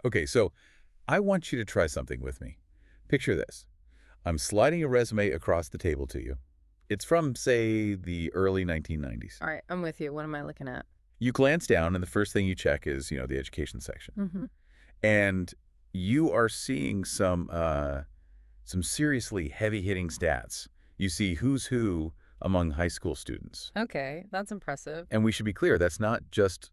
Okay, so I want you to try something with me. Picture this. I'm sliding a resume across the table to you. It's from, say, the early 1990s. All right, I'm with you. What am I looking at? You glance down, and the first thing you check is, the education section. Mm-hmm. And you are seeing some seriously heavy-hitting stats. You see who's who among high school students. Okay, that's impressive. And we should be clear, that's not just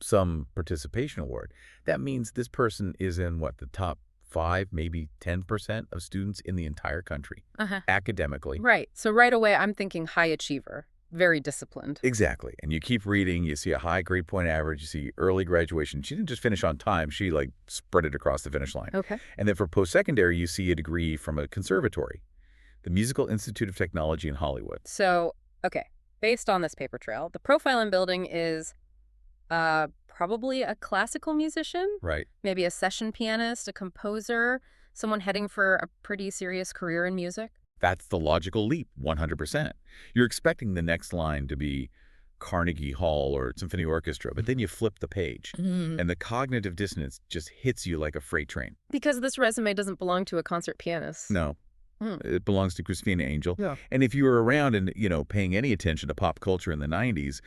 some participation award. That means this person is in, the top 5, maybe 10% of students in the entire country, academically. Right. So right away, I'm thinking high achiever, very disciplined. Exactly. And you keep reading, you see a high grade point average, you see early graduation. She didn't just finish on time, she spread it across the finish line. Okay. And then for post-secondary, you see a degree from a conservatory, the Musical Institute of Technology in Hollywood. So, okay, based on this paper trail, the profile I'm building is probably a classical musician. Right. Maybe a session pianist, a composer, someone heading for a pretty serious career in music. That's the logical leap, 100%. You're expecting the next line to be Carnegie Hall or Symphony Orchestra, but then you flip the page, and the cognitive dissonance just hits you like a freight train. Because this resume doesn't belong to a concert pianist. No. It belongs to Christina Angel. Yeah. And if you were around and, paying any attention to pop culture in the 90s,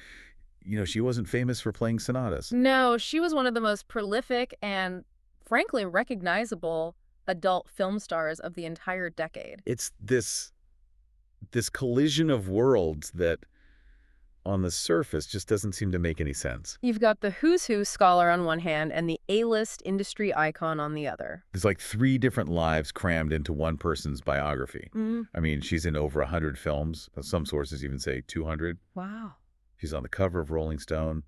she wasn't famous for playing sonatas. No, she was one of the most prolific and, frankly, recognizable adult film stars of the entire decade. It's this collision of worlds that on the surface just doesn't seem to make any sense. You've got the who's who scholar on one hand and the A-list industry icon on the other. There's 3 different lives crammed into one person's biography. I mean, she's in over 100 films. Some sources even say 200. Wow. She's on the cover of Rolling Stone.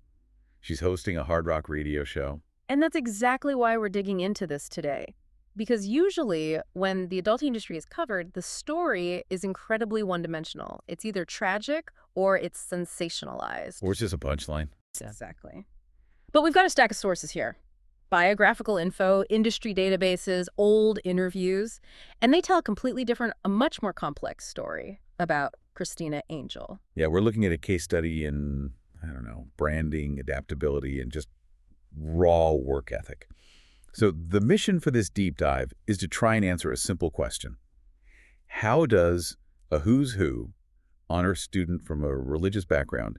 She's hosting a hard rock radio show. And that's exactly why we're digging into this today. Because usually when the adult industry is covered, the story is incredibly one-dimensional. It's either tragic or it's sensationalized. Or it's just a punchline. Exactly. But we've got a stack of sources here. Biographical info, industry databases, old interviews, and they tell a completely different, a much more complex story about Christina Angel. Yeah, we're looking at a case study in, branding, adaptability, and just raw work ethic. So the mission for this deep dive is to try and answer a simple question. How does a who's who honor student from a religious background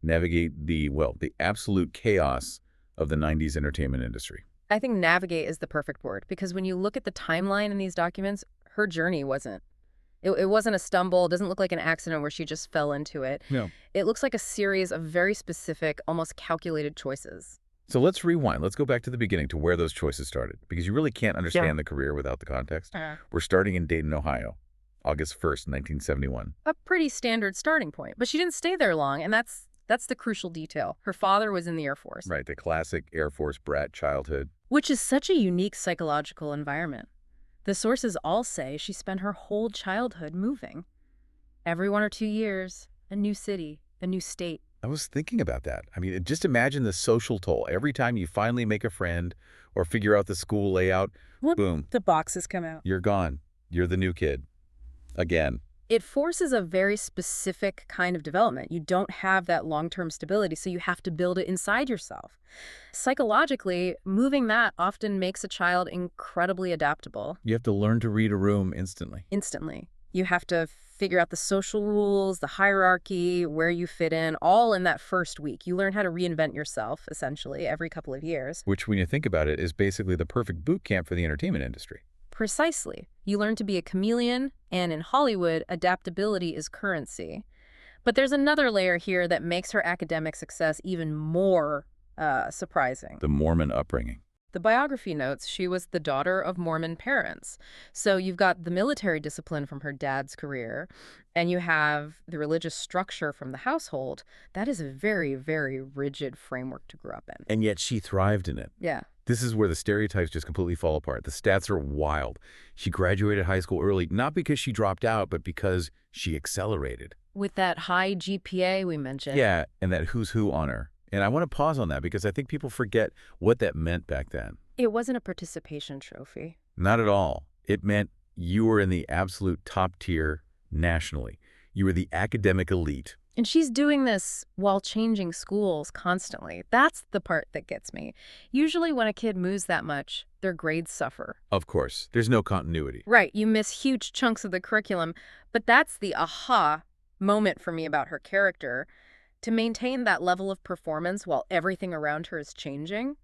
navigate the absolute chaos of the 90s entertainment industry? I think navigate is the perfect word, because when you look at the timeline in these documents, her journey wasn't. It wasn't a stumble. It doesn't look like an accident where she just fell into it. No. It looks like a series of very specific, almost calculated choices. So let's rewind. Let's go back to the beginning to where those choices started, because you really can't understand the career without the context. We're starting in Dayton, Ohio, August 1st, 1971. A pretty standard starting point. But she didn't stay there long, and that's the crucial detail. Her father was in the Air Force. Right, the classic Air Force brat childhood. Which is such a unique psychological environment. The sources all say she spent her whole childhood moving. Every 1 or 2 years, a new city, a new state. I was thinking about that. I mean, just imagine the social toll. Every time you finally make a friend or figure out the school layout, boom. The boxes come out. You're gone. You're the new kid. Again. It forces a very specific kind of development. You don't have that long-term stability, so you have to build it inside yourself. Psychologically, moving that often makes a child incredibly adaptable. You have to learn to read a room instantly. Instantly. You have to figure out the social rules, the hierarchy, where you fit in, all in that first week. You learn how to reinvent yourself, essentially, every couple of years. Which, when you think about it, is basically the perfect boot camp for the entertainment industry. Precisely. You learn to be a chameleon, and in Hollywood, adaptability is currency. But there's another layer here that makes her academic success even more surprising. The Mormon upbringing. The biography notes she was the daughter of Mormon parents. So you've got the military discipline from her dad's career, and you have the religious structure from the household. That is a very, very rigid framework to grow up in. And yet she thrived in it. Yeah. This is where the stereotypes just completely fall apart. The stats are wild. She graduated high school early, not because she dropped out, but because she accelerated. With that high GPA we mentioned. Yeah, and that who's who honor. And I want to pause on that because I think people forget what that meant back then. It wasn't a participation trophy. Not at all. It meant you were in the absolute top tier nationally. You were the academic elite. And she's doing this while changing schools constantly. That's the part that gets me. Usually when a kid moves that much, their grades suffer. Of course, there's no continuity. Right, you miss huge chunks of the curriculum, but that's the aha moment for me about her character. To maintain that level of performance while everything around her is changing,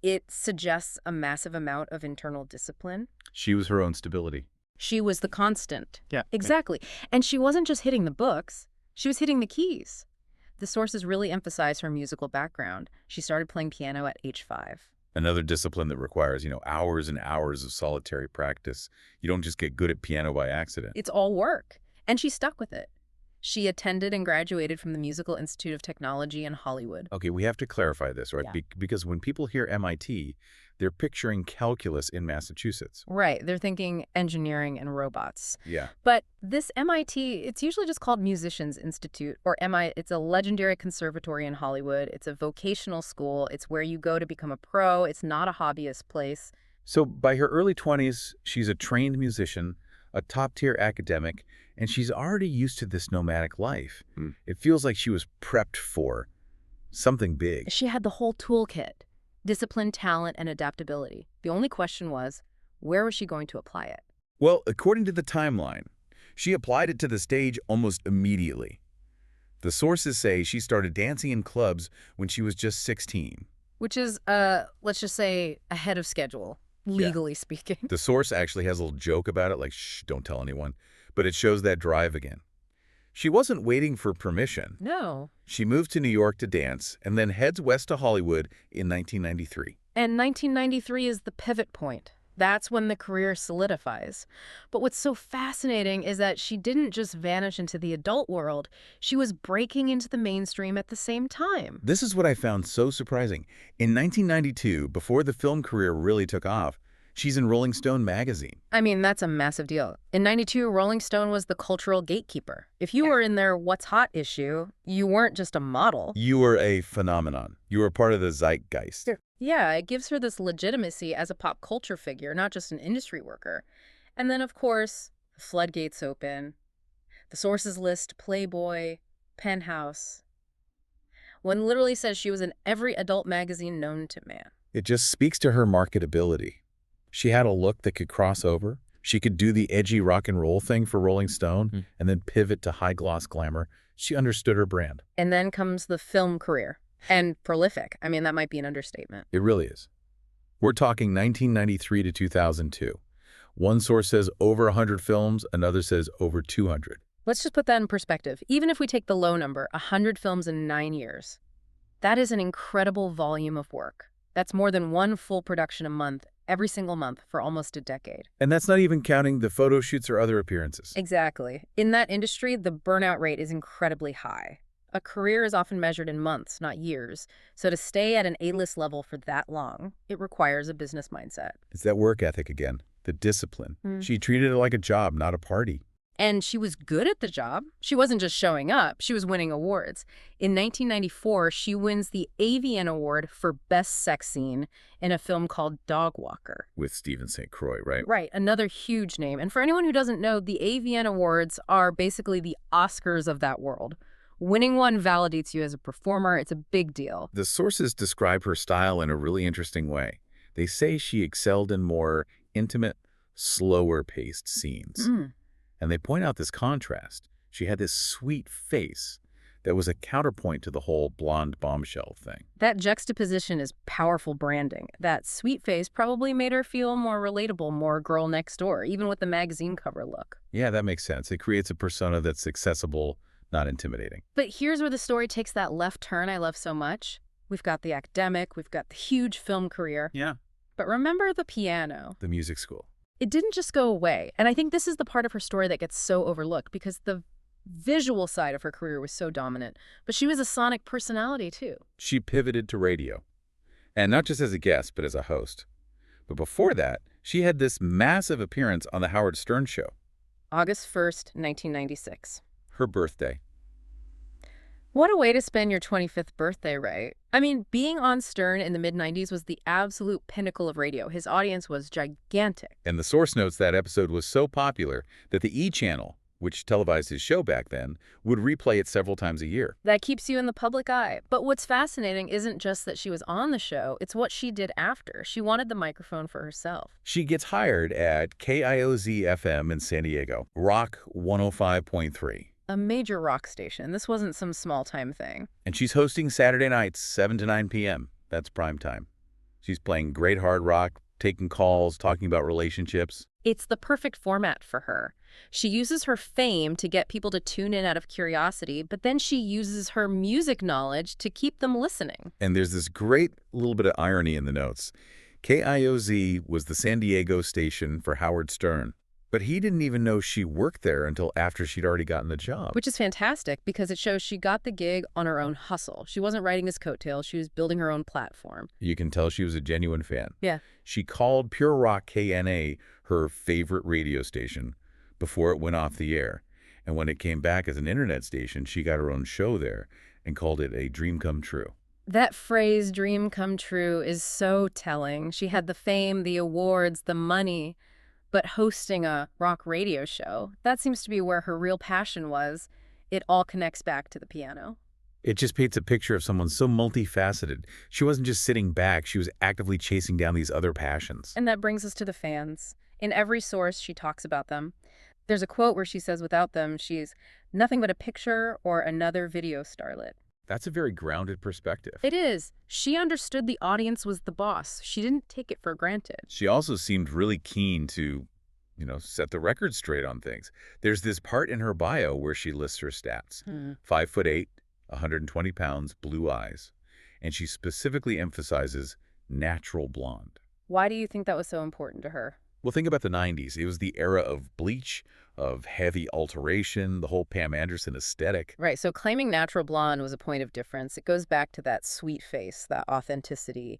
it suggests a massive amount of internal discipline. She was her own stability. She was the constant. Yeah. Exactly. And she wasn't just hitting the books, she was hitting the keys. The sources really emphasize her musical background. She started playing piano at age 5. Another discipline that requires, hours and hours of solitary practice. You don't just get good at piano by accident. It's all work. And she stuck with it. She attended and graduated from the Musical Institute of Technology in Hollywood. Okay, we have to clarify this, right? Yeah. Because when people hear MIT, they're picturing calculus in Massachusetts. Right. They're thinking engineering and robots. Yeah. But this MIT, it's usually just called Musicians Institute, or it's a legendary conservatory in Hollywood. It's a vocational school. It's where you go to become a pro. It's not a hobbyist place. So by her early 20s, she's a trained musician, a top-tier academic, and she's already used to this nomadic life. It feels like she was prepped for something big. She had the whole toolkit: discipline, talent, and adaptability. The only question was, where was she going to apply it? Well, according to the timeline, she applied it to the stage almost immediately. The sources say she started dancing in clubs when she was just 16. Which is, let's just say, ahead of schedule, legally speaking. The source actually has a little joke about it, like, shh, don't tell anyone. But it shows that drive again. She wasn't waiting for permission. No. She moved to New York to dance and then heads west to Hollywood in 1993. And 1993 is the pivot point. That's when the career solidifies. But what's so fascinating is that she didn't just vanish into the adult world. She was breaking into the mainstream at the same time. This is what I found so surprising. In 1992, before the film career really took off, she's in Rolling Stone magazine. I mean, that's a massive deal. In 92, Rolling Stone was the cultural gatekeeper. If you were in their What's Hot issue, you weren't just a model. You were a phenomenon. You were part of the zeitgeist. Sure. Yeah, it gives her this legitimacy as a pop culture figure, not just an industry worker. And then, of course, the floodgates open. The sources list Playboy, Penthouse. One literally says she was in every adult magazine known to man. It just speaks to her marketability. She had a look that could cross over. She could do the edgy rock and roll thing for Rolling Stone and then pivot to high-gloss glamour. She understood her brand. And then comes the film career. And prolific. I mean, that might be an understatement. It really is. We're talking 1993 to 2002. One source says over 100 films, another says over 200. Let's just put that in perspective. Even if we take the low number, 100 films in 9 years, that is an incredible volume of work. That's more than one full production a month, every single month for almost a decade. And that's not even counting the photo shoots or other appearances. Exactly. In that industry, the burnout rate is incredibly high. A career is often measured in months, not years. So to stay at an A-list level for that long, it requires a business mindset. It's that work ethic again, the discipline. She treated it like a job, not a party. And she was good at the job. She wasn't just showing up, she was winning awards. In 1994, she wins the AVN Award for Best Sex Scene in a film called Dog Walker. With Stephen St. Croix, right? Right, another huge name. And for anyone who doesn't know, the AVN Awards are basically the Oscars of that world. Winning one validates you as a performer. It's a big deal. The sources describe her style in a really interesting way. They say she excelled in more intimate, slower-paced scenes. And they point out this contrast. She had this sweet face that was a counterpoint to the whole blonde bombshell thing. That juxtaposition is powerful branding. That sweet face probably made her feel more relatable, more girl next door, even with the magazine cover look. Yeah, that makes sense. It creates a persona that's accessible, not intimidating. But here's where the story takes that left turn I love so much. We've got the academic, we've got the huge film career. Yeah. But remember the piano. The music school. It didn't just go away. And I think this is the part of her story that gets so overlooked because the visual side of her career was so dominant. But she was a sonic personality, too. She pivoted to radio. And not just as a guest, but as a host. But before that, she had this massive appearance on The Howard Stern Show. August 1st, 1996. Her birthday. What a way to spend your 25th birthday, right? I mean, being on Stern in the mid-90s was the absolute pinnacle of radio. His audience was gigantic. And the source notes that episode was so popular that the E! Channel, which televised his show back then, would replay it several times a year. That keeps you in the public eye. But what's fascinating isn't just that she was on the show, it's what she did after. She wanted the microphone for herself. She gets hired at KIOZ-FM in San Diego, Rock 105.3. A major rock station. This wasn't some small-time thing. And she's hosting Saturday nights, 7 to 9 p.m. That's prime time. She's playing great hard rock, taking calls, talking about relationships. It's the perfect format for her. She uses her fame to get people to tune in out of curiosity, but then she uses her music knowledge to keep them listening. And there's this great little bit of irony in the notes. KIOZ was the San Diego station for Howard Stern, but he didn't even know she worked there until after she'd already gotten the job. Which is fantastic because it shows she got the gig on her own hustle. She wasn't riding his coattails. She was building her own platform. You can tell she was a genuine fan. Yeah. She called Pure Rock KNA her favorite radio station before it went off the air. And when it came back as an internet station, she got her own show there and called it a dream come true. That phrase, dream come true, is so telling. She had the fame, the awards, the money, but hosting a rock radio show, that seems to be where her real passion was. It all connects back to the piano. It just paints a picture of someone so multifaceted. She wasn't just sitting back, she was actively chasing down these other passions. And that brings us to the fans. In every source, she talks about them. There's a quote where she says without them, she's nothing but a picture or another video starlet. That's a very grounded perspective. It is. She understood the audience was the boss. She didn't take it for granted. She also seemed really keen to, set the record straight on things. There's this part in her bio where she lists her stats. 5'8", 120 pounds, blue eyes. And she specifically emphasizes natural blonde. Why do you think that was so important to her? Well, think about the 90s. It was the era of bleach, of heavy alteration, the whole Pam Anderson aesthetic. Right, so claiming natural blonde was a point of difference. It goes back to that sweet face, that authenticity.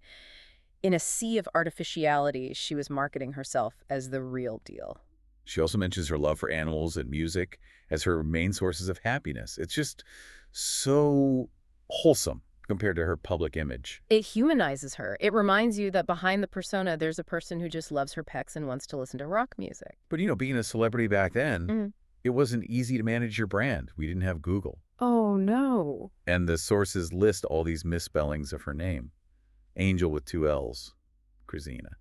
In a sea of artificiality, she was marketing herself as the real deal. She also mentions her love for animals and music as her main sources of happiness. It's just so wholesome compared to her public image. It humanizes her. It reminds you that behind the persona, there's a person who just loves her pecs and wants to listen to rock music. But, being a celebrity back then, it wasn't easy to manage your brand. We didn't have Google. Oh, no. And the sources list all these misspellings of her name. Angel with 2 L's, Christina.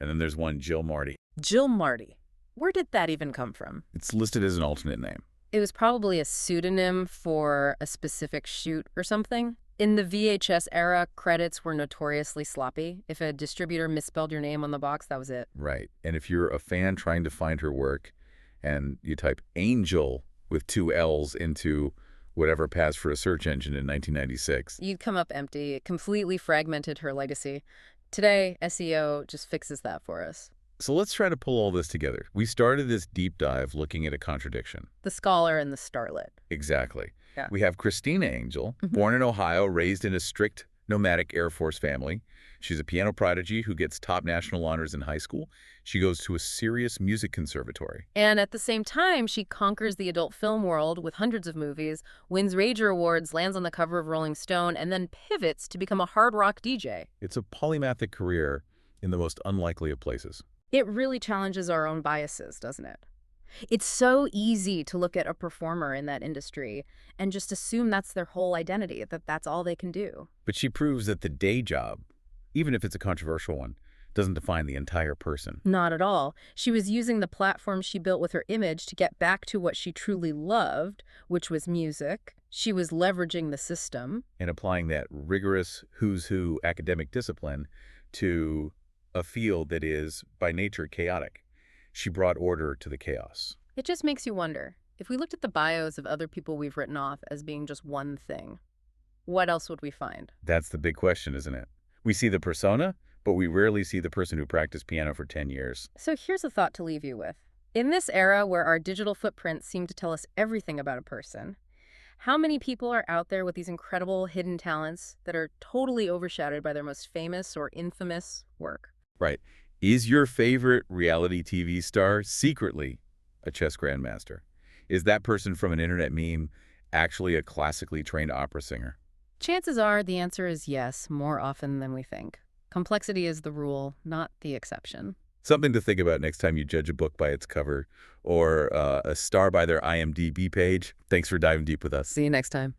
And then there's one, Jill Marty. Jill Marty. Where did that even come from? It's listed as an alternate name. It was probably a pseudonym for a specific shoot or something. In the VHS era, credits were notoriously sloppy. If a distributor misspelled your name on the box, that was it. Right. And if you're a fan trying to find her work and you type Angel with 2 L's into whatever passed for a search engine in 1996, you'd come up empty. It completely fragmented her legacy. Today, SEO just fixes that for us. So let's try to pull all this together. We started this deep dive looking at a contradiction. The scholar and the starlet. Exactly. Yeah. We have Christina Angel, born in Ohio, raised in a strict nomadic Air Force family. She's a piano prodigy who gets top national honors in high school. She goes to a serious music conservatory. And at the same time, she conquers the adult film world with hundreds of movies, wins Rager Awards, lands on the cover of Rolling Stone, and then pivots to become a hard rock DJ. It's a polymathic career in the most unlikely of places. It really challenges our own biases, doesn't it? It's so easy to look at a performer in that industry and just assume that's their whole identity, that that's all they can do. But she proves that the day job, even if it's a controversial one, doesn't define the entire person. Not at all. She was using the platform she built with her image to get back to what she truly loved, which was music. She was leveraging the system. And applying that rigorous who's who academic discipline to a field that is, by nature, chaotic. She brought order to the chaos. It just makes you wonder, if we looked at the bios of other people we've written off as being just one thing, what else would we find? That's the big question, isn't it? We see the persona, but we rarely see the person who practiced piano for 10 years. So here's a thought to leave you with. In this era where our digital footprints seem to tell us everything about a person, how many people are out there with these incredible hidden talents that are totally overshadowed by their most famous or infamous work? Right. Is your favorite reality TV star secretly a chess grandmaster? Is that person from an internet meme actually a classically trained opera singer? Chances are the answer is yes, more often than we think. Complexity is the rule, not the exception. Something to think about next time you judge a book by its cover or a star by their IMDb page. Thanks for diving deep with us. See you next time.